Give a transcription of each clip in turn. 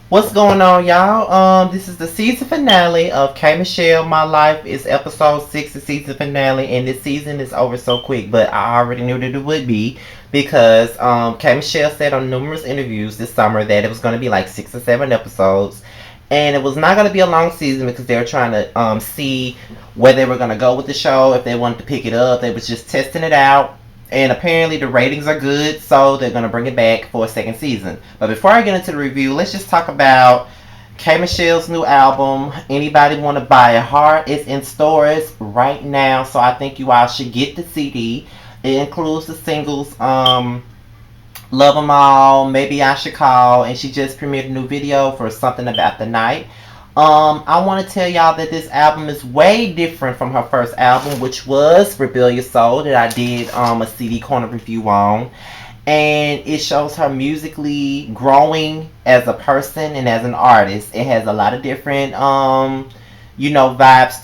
What's going on, y'all? This is the season finale of K Michelle. My Life is episode 6, the season finale, and this season is over so quick. But I already knew that it would be because K Michelle said on numerous interviews this summer that it was going to be like 6 or 7 episodes, and it was not going to be a long season because they were trying to see where they were going to go with the show. If they wanted to pick it up, they was just testing it out, and apparently the ratings are good, so they're gonna bring it back for a second season. But before I get into the review, let's just talk about K Michelle's new album. Anybody want to buy a heart? It's in stores right now, so I think you all should get the CD. It includes the singles, Love 'Em All, Maybe I Should Call, and she just premiered a new video for Something About the Night. I want to tell y'all that this album is way different from her first album, which was Rebellious Soul, that I did a CD corner review on. And it shows her musically growing as a person and as an artist. It has a lot of different, vibes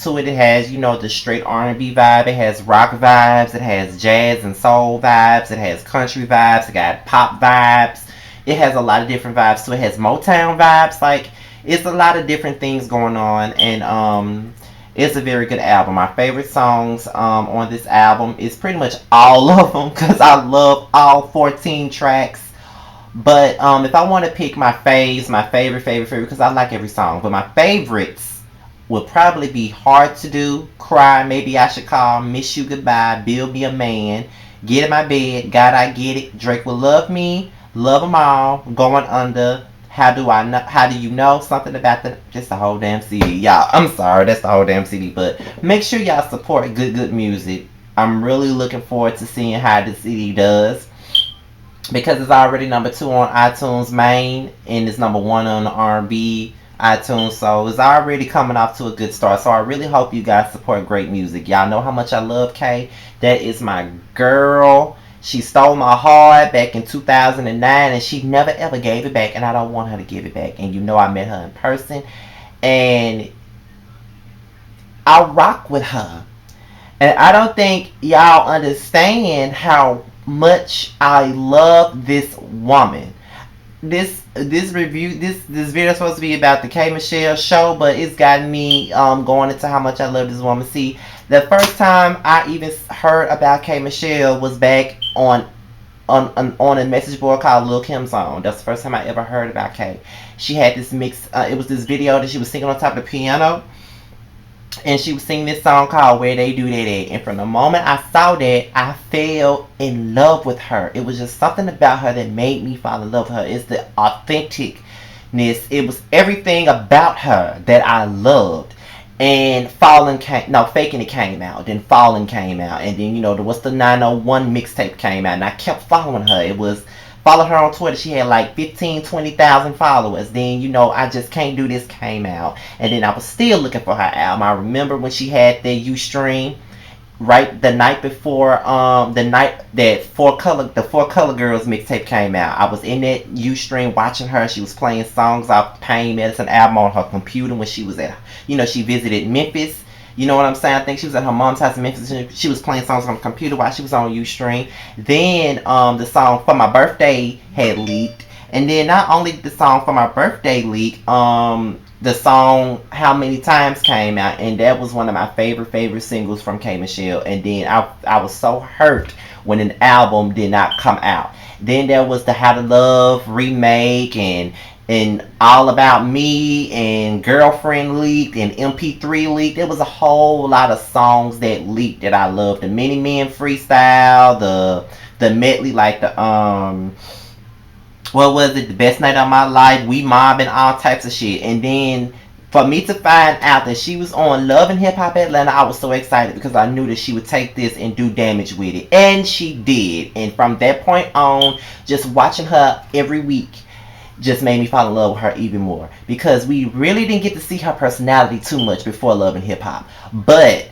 to it. It has, the straight R&B vibe. It has rock vibes. It has jazz and soul vibes. It has country vibes. It got pop vibes. It has a lot of different vibes. So it has Motown vibes. Like, it's a lot of different things going on, and it's a very good album. My favorite songs on this album is pretty much all of them because I love all 14 tracks. But if I want to pick my faves, my favorite, because I like every song, but my favorites would probably be Hard to Do, Cry, Maybe I Should Call, Miss You Goodbye, Build Me a Man, Get in My Bed, God I Get It, Drake Will Love Me, Love 'Em All, Going Under, How Do I Know? How Do You Know? Something about just the whole damn CD, y'all. I'm sorry, that's the whole damn CD. But make sure y'all support good music. I'm really looking forward to seeing how the CD does because it's already number 2 on iTunes main and it's number 1 on the R&B iTunes. So it's already coming off to a good start. So I really hope you guys support great music. Y'all know how much I love Kay. That is my girl. She stole my heart back in 2009 and she never ever gave it back, and I don't want her to give it back. And I met her in person and I rock with her. And I don't think y'all understand how much I love this woman. This video is supposed to be about the K Michelle show, but it's gotten me going into how much I love this woman. See, the first time I even heard about K Michelle was back on a message board called Lil Kim Song. That's the first time I ever heard about K. She had this mix. It was this video that she was singing on top of the piano, and she was singing this song called Where They Do That At. And from the moment I saw that, I fell in love with her. It was just something about her that made me fall in love with her. It's the authenticness. It was everything about her that I loved. And Faking It came out. Then Falling came out. And then, what's the 901 mixtape came out. And I kept following her. It was follow her on Twitter. She had like 15, 20,000 followers. Then, I Just Can't Do This came out. And then I was still looking for her album. I remember when she had the Ustream, right the night before, the night that the Four Color Girls mixtape came out. I was in that Ustream watching her. She was playing songs off the Pain Medicine album on her computer when she was at, she visited Memphis. You know what I'm saying? I think she was at her mom's house in Memphis and she was playing songs on the computer while she was on Ustream. Then the song For My Birthday had leaked. And then not only the song For My Birthday leaked, the song How Many Times came out, and that was one of my favorite singles from K Michelle. And then I was so hurt when an album did not come out. Then there was the How to Love remake, and All About Me, and Girlfriend leaked, and MP3 leaked. There was a whole lot of songs that leaked that I loved. The Many Men freestyle, the medley, like the what was it? The Best Night of My Life, We Mob, and all types of shit. And then for me to find out that she was on Love and Hip Hop Atlanta, I was so excited because I knew that she would take this and do damage with it. And she did. And from that point on, just watching her every week just made me fall in love with her even more. Because we really didn't get to see her personality too much before Love and Hip Hop. But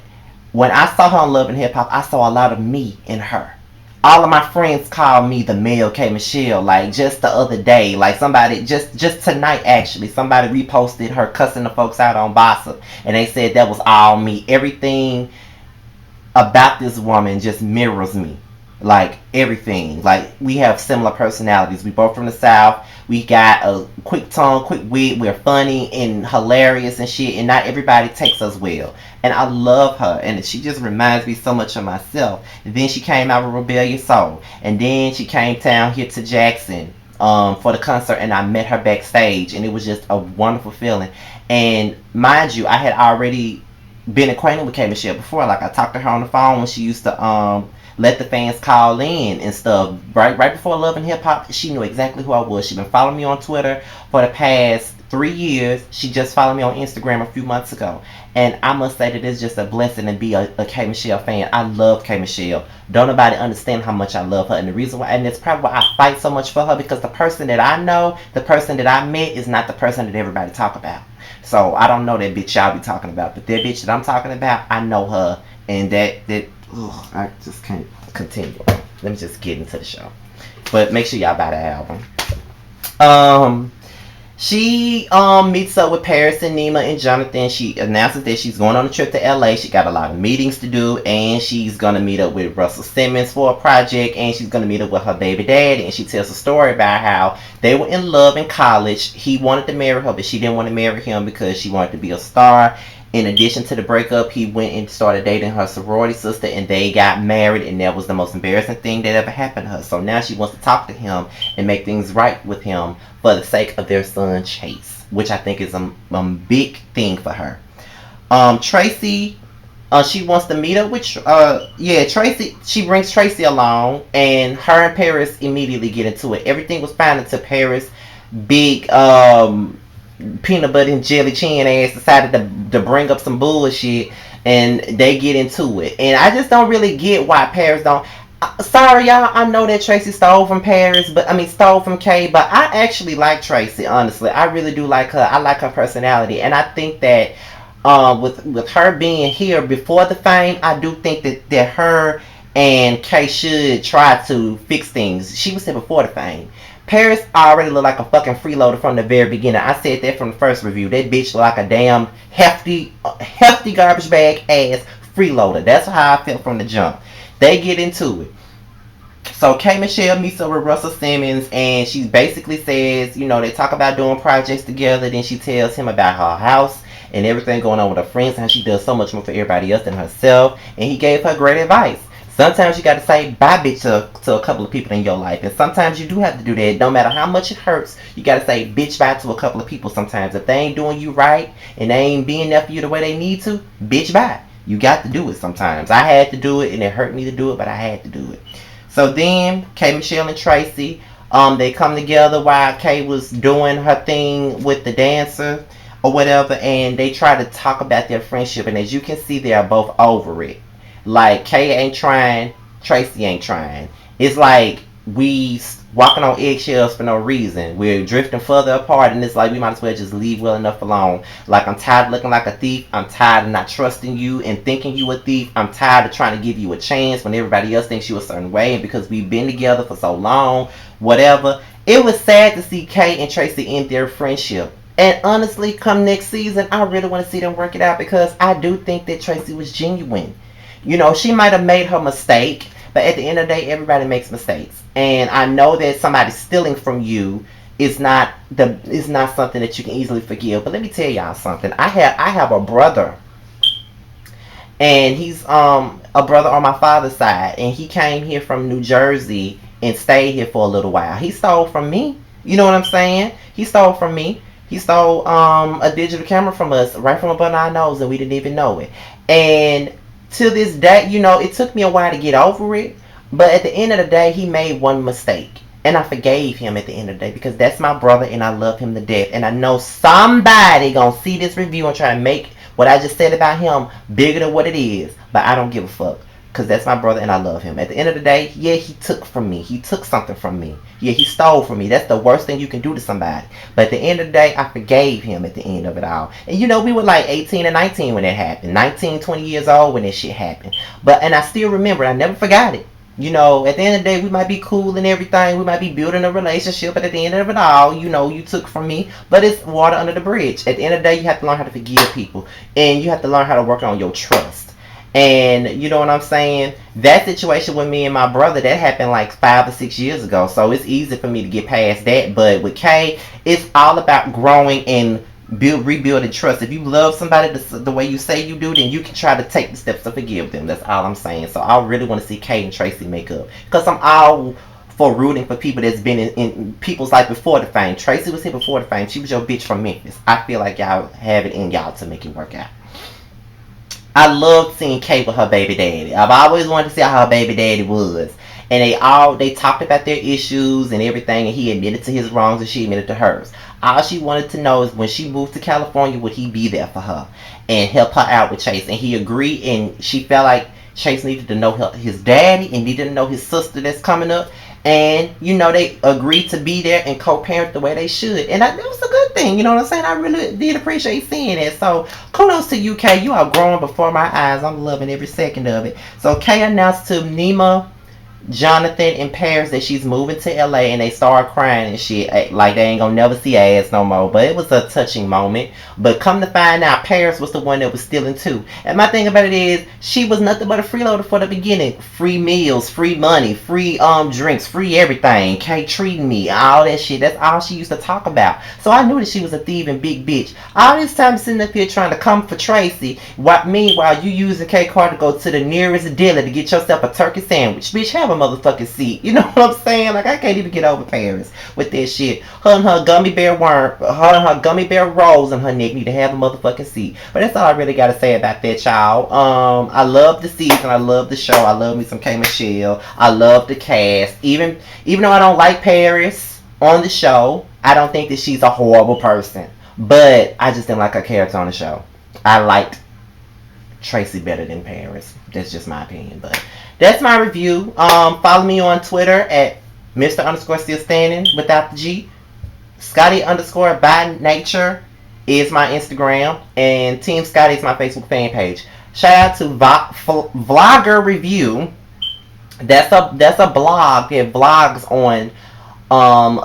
when I saw her on Love and Hip Hop, I saw a lot of me in her. All of my friends call me the male K Michelle. Like just the other day, like somebody just tonight actually, somebody reposted her cussing the folks out on Bossa, and they said that was all me. Everything about this woman just mirrors me. like everything. Like we have similar personalities. We both from the South. We got a quick tongue, quick wit. We're funny and hilarious and shit. And not everybody takes us well. And I love her. And she just reminds me so much of myself. And then she came out with Rebellious Soul. And then she came down here to Jackson for the concert. And I met her backstage. And it was just a wonderful feeling. And mind you, I had already been acquainted with K Michelle before. Like I talked to her on the phone when she used to let the fans call in and stuff. Right before Love and Hip Hop, she knew exactly who I was. She been following me on Twitter for the past 3 years. She just followed me on Instagram a few months ago. And I must say that it's just a blessing to be a K Michelle fan. I love K Michelle. Don't nobody understand how much I love her. And the reason why, and it's probably why I fight so much for her, because the person that I know, the person that I met, is not the person that everybody talk about. So I don't know that bitch y'all be talking about, but that bitch that I'm talking about, I know her, and I just can't continue. Let me just get into the show. But make sure y'all buy the album. She meets up with Paris and Nima and Jonathan. She announces that she's going on a trip to LA. She got a lot of meetings to do, and she's gonna meet up with Russell Simmons for a project, and she's gonna meet up with her baby daddy. And she tells a story about how they were in love in college. He wanted to marry her, but she didn't want to marry him because she wanted to be a star. In addition to the breakup, he went and started dating her sorority sister, and they got married, and that was the most embarrassing thing that ever happened to her. So now she wants to talk to him and make things right with him for the sake of their son Chase, which I think is a big thing for her. Tracy, she wants to meet up with Tracy. She brings Tracy along, and her and Paris immediately get into it. Everything was fine until Paris, big peanut butter and jelly chin ass, decided to bring up some bullshit, and they get into it. And I just don't really get why Paris don't. Sorry, y'all. I know that Tracy stole from Paris, stole from Kay. But I actually like Tracy. Honestly, I really do like her. I like her personality, and I think that with her being here before the fame, I do think that her and Kay should try to fix things. She was here before the fame. Paris already looked like a fucking freeloader from the very beginning. I said that from the first review. That bitch looked like a damn hefty garbage bag ass freeloader. That's how I felt from the jump. They get into it. So K Michelle meets up with Russell Simmons, and she basically says, they talk about doing projects together. Then she tells him about her house and everything going on with her friends, and how she does so much more for everybody else than herself. And he gave her great advice. Sometimes you gotta say bye bitch to a couple of people in your life. And sometimes you do have to do that. No matter how much it hurts, you gotta say bitch bye to a couple of people sometimes. If they ain't doing you right and they ain't being there for you the way they need to, bitch bye. You got to do it sometimes. I had to do it, and it hurt me to do it, but I had to do it. So then K Michelle and Tracy, they come together while Kay was doing her thing with the dancer or whatever, and they try to talk about their friendship. And as you can see, they are both over it. Like, Kay ain't trying, Tracy ain't trying. It's like we walking on eggshells for no reason. We're drifting further apart, and it's like we might as well just leave well enough alone. Like, I'm tired of looking like a thief. I'm tired of not trusting you and thinking you a thief. I'm tired of trying to give you a chance when everybody else thinks you a certain way, and because we've been together for so long, whatever. It was sad to see Kay and Tracy end their friendship. And honestly, come next season, I really want to see them work it out, because I do think that Tracy was genuine. She might have made her mistake, but at the end of the day, everybody makes mistakes. And I know that somebody stealing from you is not something that you can easily forgive. But let me tell y'all something. I have a brother, and he's a brother on my father's side, and he came here from New Jersey and stayed here for a little while. He stole from me. You know what I'm saying? He stole from me. He stole a digital camera from us right from above our nose, and we didn't even know it. And to this day, it took me a while to get over it. But at the end of the day, he made one mistake. And I forgave him at the end of the day, because that's my brother and I love him to death. And I know somebody gonna see this review and try to make what I just said about him bigger than what it is. But I don't give a fuck, because that's my brother and I love him. At the end of the day, yeah, he took from me. He took something from me. Yeah, he stole from me. That's the worst thing you can do to somebody. But at the end of the day, I forgave him at the end of it all. And we were like 18 and 19 when that happened. 19, 20 years old when that shit happened. And I still remember, I never forgot it. At the end of the day, we might be cool and everything. We might be building a relationship. But at the end of it all, you took from me. But it's water under the bridge. At the end of the day, you have to learn how to forgive people. And you have to learn how to work on your trust. And you know what I'm saying? That situation with me and my brother, that happened like 5 or 6 years ago. So it's easy for me to get past that. But with Kay, it's all about growing and rebuilding trust. If you love somebody the way you say you do, then you can try to take the steps to forgive them. That's all I'm saying. So I really want to see Kay and Tracy make up. Because I'm all for rooting for people that's been in people's life before the fame. Tracy was here before the fame. She was your bitch from Memphis. I feel like y'all have it in y'all to make it work out. I loved seeing Kate with her baby daddy. I've always wanted to see how her baby daddy was. And they talked about their issues and everything, and he admitted to his wrongs and she admitted to hers. All she wanted to know is when she moved to California, would he be there for her and help her out with Chase? And he agreed, and she felt like Chase needed to know his daddy and needed to know his sister that's coming up. And they agreed to be there and co-parent the way they should, and that was a good thing. You know what I'm saying? I really did appreciate seeing it. So kudos to you, Kay. You are growing before my eyes. I'm loving every second of it. So Kay announced to Nima, Jonathan, and Paris that she's moving to LA, and they started crying and shit, like they ain't gonna never see ass no more. But it was a touching moment. But come to find out, Paris was the one that was stealing too. And my thing about it is, she was nothing but a freeloader for the beginning. Free meals, free money, free drinks, free everything. Kay treating me, all that shit. That's all she used to talk about. So I knew that she was a thieving big bitch. All this time sitting up here trying to come for Tracy, meanwhile you using Kay Carter to go to the nearest dealer to get yourself a turkey sandwich. Bitch, have a motherfucking seat. You know what I'm saying? Like, I can't even get over Paris with that shit. Her and her gummy bear rolls in her neck need to have a motherfucking seat. But that's all I really gotta say about that, y'all. I love the season. I love the show. I love me some K Michelle. I love the cast. Even though I don't like Paris on the show, I don't think that she's a horrible person. But I just didn't like her character on the show. I liked Tracy better than Paris. That's just my opinion. But that's my review. Follow me on Twitter at Mr. underscore still standing without the G. Scotty underscore by nature is my Instagram. And Team Scotty is my Facebook fan page. Shout out to Vlogger Review. That's a blog that vlogs on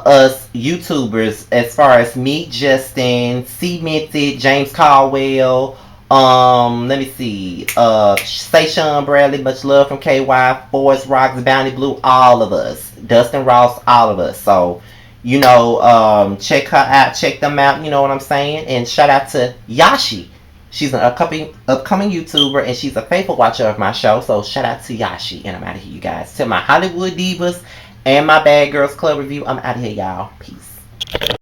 us YouTubers, as far as me, Justin, Cemented, James Caldwell, let me see, Say Sean Bradley, much love from KY, Forest Rocks, Bounty Blue, all of us, Dustin Ross, all of us. So check her out, check them out, you know what I'm saying. And shout out to Yashi. She's an upcoming YouTuber, and she's a faithful watcher of my show. So shout out to Yashi. And I'm out of here, you guys. To my Hollywood Divas and my Bad Girls Club review, I'm out of here, y'all. Peace.